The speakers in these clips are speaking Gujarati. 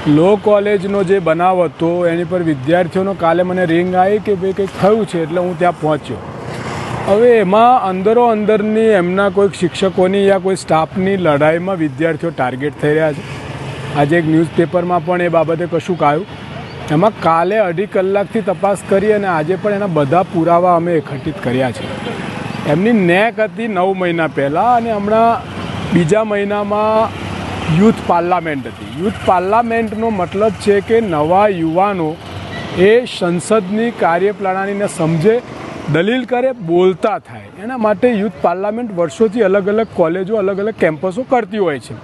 લો કોલેજનો જે બનાવ હતો એની પર વિદ્યાર્થીઓનો કાલે મને રિંગ આવી કે ભાઈ કંઈક થયું છે, એટલે હું ત્યાં પહોંચ્યો. હવે એમાં અંદરની એમના કોઈક શિક્ષકોની યા કોઈ સ્ટાફની લડાઈમાં વિદ્યાર્થીઓ ટાર્ગેટ થઈ રહ્યા છે. આજે એક ન્યૂઝપેપરમાં પણ એ બાબતે કશુંક આવ્યું. એમાં કાલે 2.5 કલાકથી તપાસ કરી અને આજે પણ એના બધા પુરાવા અમે એકત્રિત કર્યા છે. એમની નેક હતી 9 મહિના પહેલાં અને હમણાં બીજા મહિનામાં યુથ પાર્લામેન્ટ હતી. યુથ પાર્લામેન્ટનો મતલબ છે કે નવા યુવાનો એ સંસદની કાર્યપ્રણાલીને સમજે, દલીલ કરે, બોલતા થાય. એના માટે યુથ પાર્લામેન્ટ વર્ષોથી અલગ અલગ કોલેજો, અલગ અલગ કેમ્પસો કરતી હોય છે.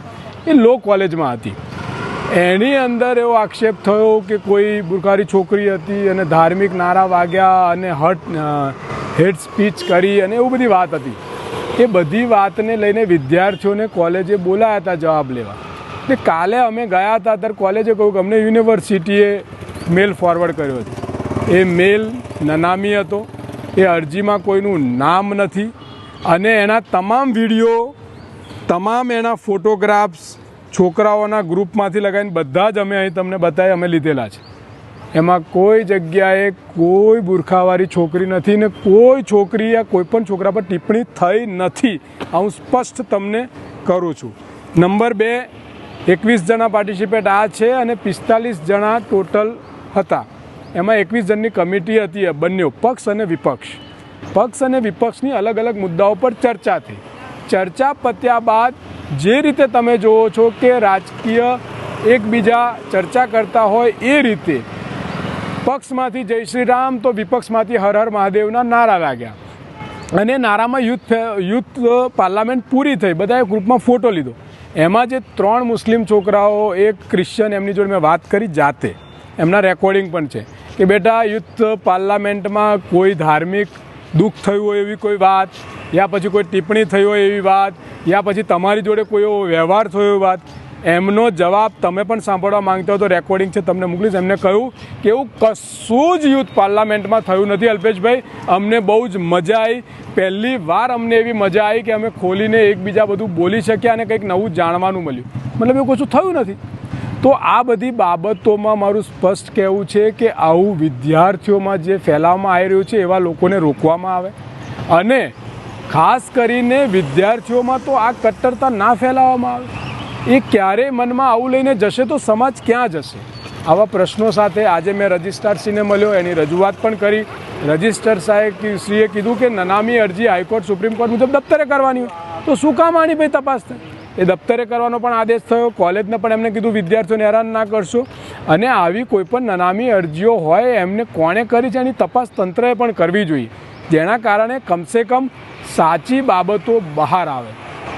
એ લો કોલેજમાં હતી. એની અંદર એવો આક્ષેપ થયો કે કોઈ બુરખારી છોકરી હતી અને ધાર્મિક નારા વાગ્યા અને હેડ સ્પીચ કરી અને એવું બધી વાત હતી. એ બધી વાતને લઈને વિદ્યાર્થીઓને કોલેજે બોલાયા હતા જવાબ લેવા. એટલે કાલે અમે ગયા હતા ત્યારે કોલેજે કહ્યું કે અમને યુનિવર્સિટીએ મેલ ફોરવર્ડ કર્યો હતો. એ મેલ નનામી હતો, એ અરજીમાં કોઈનું નામ નથી અને એના તમામ વિડીયો, તમામ એના ફોટોગ્રાફ્સ છોકરાઓના ગ્રુપમાંથી લગાવીને બધા જ અમે અહીં તમને બતાવી અમે લીધેલા છે. એમાં કોઈ જગ્યાએ કોઈ બુરખાવાળી છોકરી નથી ને કોઈ છોકરી યા કોઈ પણ છોકરા પર ટિપ્પણી થઈ નથી. હું સ્પષ્ટ તમને કરું છું. નંબર 2, 21 જણા પાર્ટિસિપેટ આ છે અને 45 જણા ટોટલ હતા. એમાં 21 જણની કમિટી હતી, બંને પક્ષ અને વિપક્ષ. પક્ષ અને વિપક્ષની અલગ અલગ મુદ્દાઓ પર ચર્ચા થઈ. ચર્ચા પત્યા બાદ જે રીતે તમે જુઓ છો કે રાજકીય એકબીજા ચર્ચા કરતા હોય એ રીતે પક્ષમાંથી જય શ્રી રામ તો વિપક્ષમાંથી હર હર મહાદેવના નારા લાગ્યા અને નારામાં યુથ પાર્લામેન્ટ પૂરી થઈ. બધાએ ગ્રુપમાં ફોટો લીધો. એમાં જે 3 મુસ્લિમ છોકરાઓ, એક ક્રિશ્ચન, એમની જોડે મેં વાત કરી જાતે, એમના રેકોર્ડિંગ પણ છે કે બેટા યુથ પાર્લામેન્ટમાં કોઈ ધાર્મિક દુઃખ થયું હોય એવી કોઈ વાત, યા પછી કોઈ ટિપ્પણી થઈ હોય એવી વાત, યા પછી તમારી જોડે કોઈ એવો વ્યવહાર થયો એવી વાત, એમનો જવાબ તમે પણ સાંભળવા માંગતા હો તો રેકોર્ડિંગ છે, તમને મોકલીશ. એમને કહ્યું કે એવું કશું જ યુથ પાર્લામેન્ટમાં થયું નથી અલ્પેશભાઈ. અમને બહુ જ મજા આવી. પહેલી વાર અમને એવી મજા આવી કે અમે ખોલીને એકબીજા બધું બોલી શક્યા અને કંઈક નવું જાણવાનું મળ્યું. મતલબ એવું કશું થયું નથી. તો આ બધી બાબતોમાં મારું સ્પષ્ટ કહેવું છે કે આવું વિદ્યાર્થીઓમાં જે ફેલાવવામાં આવી રહ્યું છે એવા લોકોને રોકવામાં આવે અને ખાસ કરીને વિદ્યાર્થીઓમાં તો આ કટ્ટરતા ના ફેલાવવામાં આવે. એ ક્યારેય મનમાં આવું લઈને જશે તો સમાજ ક્યાં જશે? આવા પ્રશ્નો સાથે આજે મેં રજિસ્ટ્રારશ્રીને મળ્યો, એની રજૂઆત પણ કરી. રજિસ્ટ્રાર સાહેબશ્રીએ કીધું કે નનામી અરજી હાઈકોર્ટ, સુપ્રીમ કોર્ટ મુજબ દફતરે કરવાની હોય તો શું કામ આની ભાઈ તપાસ થાય? એ દફતરે કરવાનો પણ આદેશ થયો. કોલેજને પણ એમને કીધું વિદ્યાર્થીઓને હેરાન ના કરશો અને આવી કોઈ પણ નનામી અરજીઓ હોય એમને કોણે કરી છે એની તપાસ તંત્રએ પણ કરવી જોઈએ, જેના કારણે કમસે કમ સાચી બાબતો બહાર આવે.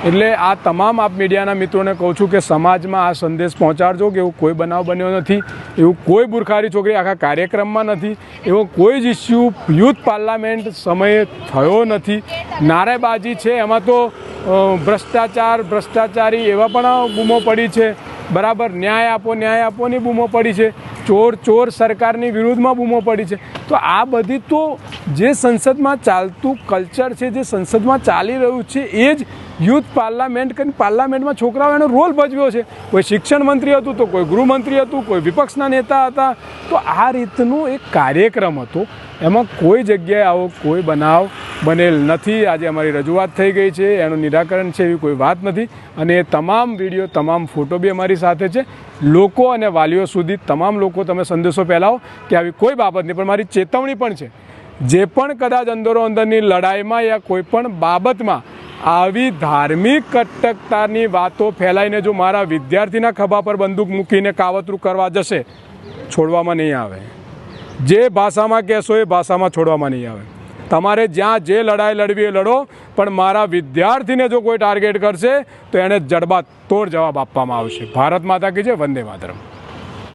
એટલે આ તમામ આપ મીડિયાના મિત્રોને કહું છું કે સમાજમાં આ સંદેશ પહોંચાડજો કે એવું કોઈ બનાવ બન્યો નથી, એવું કોઈ બુરખારી છોકરી આખા કાર્યક્રમમાં નથી, એવો કોઈ જ ઇસ્યુ યુથ પાર્લામેન્ટ સમયે થયો નથી. નારેબાજી છે એમાં તો ભ્રષ્ટાચાર, ભ્રષ્ટાચારી એવા પણ બૂમો પડી છે. બરાબર, ન્યાય આપો, ન્યાય આપોની બૂમો પડી છે. ચોર સરકારની વિરુદ્ધમાં બૂમો પડી છે. તો આ બધી તો જે સંસદમાં ચાલતું કલ્ચર છે, જે સંસદમાં ચાલી રહ્યું છે એ જ યુથ પાર્લામેન્ટ કરીને પાર્લામેન્ટમાં છોકરાઓ એનો રોલ ભજવ્યો છે. કોઈ શિક્ષણ મંત્રી હતું તો કોઈ ગૃહમંત્રી હતું, કોઈ વિપક્ષના નેતા હતા. તો આ રીતનું એક કાર્યક્રમ હતો. એમાં કોઈ જગ્યાએ આવો કોઈ બનાવ બનેલ નથી. આજે અમારી રજૂઆત થઈ ગઈ છે, એનું નિરાકરણ છે એવી કોઈ વાત નથી અને એ તમામ વિડીયો, તમામ ફોટો બી અમારી સાથે છે. લોકો અને વાલીઓ સુધી તમામ લોકો તમે સંદેશો ફેલાવો કે આવી કોઈ બાબત નહીં. પણ મારી ચેતવણી પણ છે, જે પણ કદાચ અંદરોઅંદરની લડાઈમાં યા કોઈ પણ બાબતમાં આવી ધાર્મિક કટકતાની વાતો ફેલાઈને જો મારા વિદ્યાર્થીના ખભા પર બંદૂક મૂકીને કાવતરું કરવા જશે, છોડવામાં નહીં આવે. જે ભાષામાં કહેશો એ ભાષામાં છોડવામાં નહીં આવે. તમારે જ્યાં જે લડાઈ લડવી એ લડો, પણ મારા વિદ્યાર્થીને જો કોઈ ટાર્ગેટ કરશે તો એને જડબાતોડ જવાબ આપવામાં આવશે. ભારત માતા કી જય. વંદે માતરમ.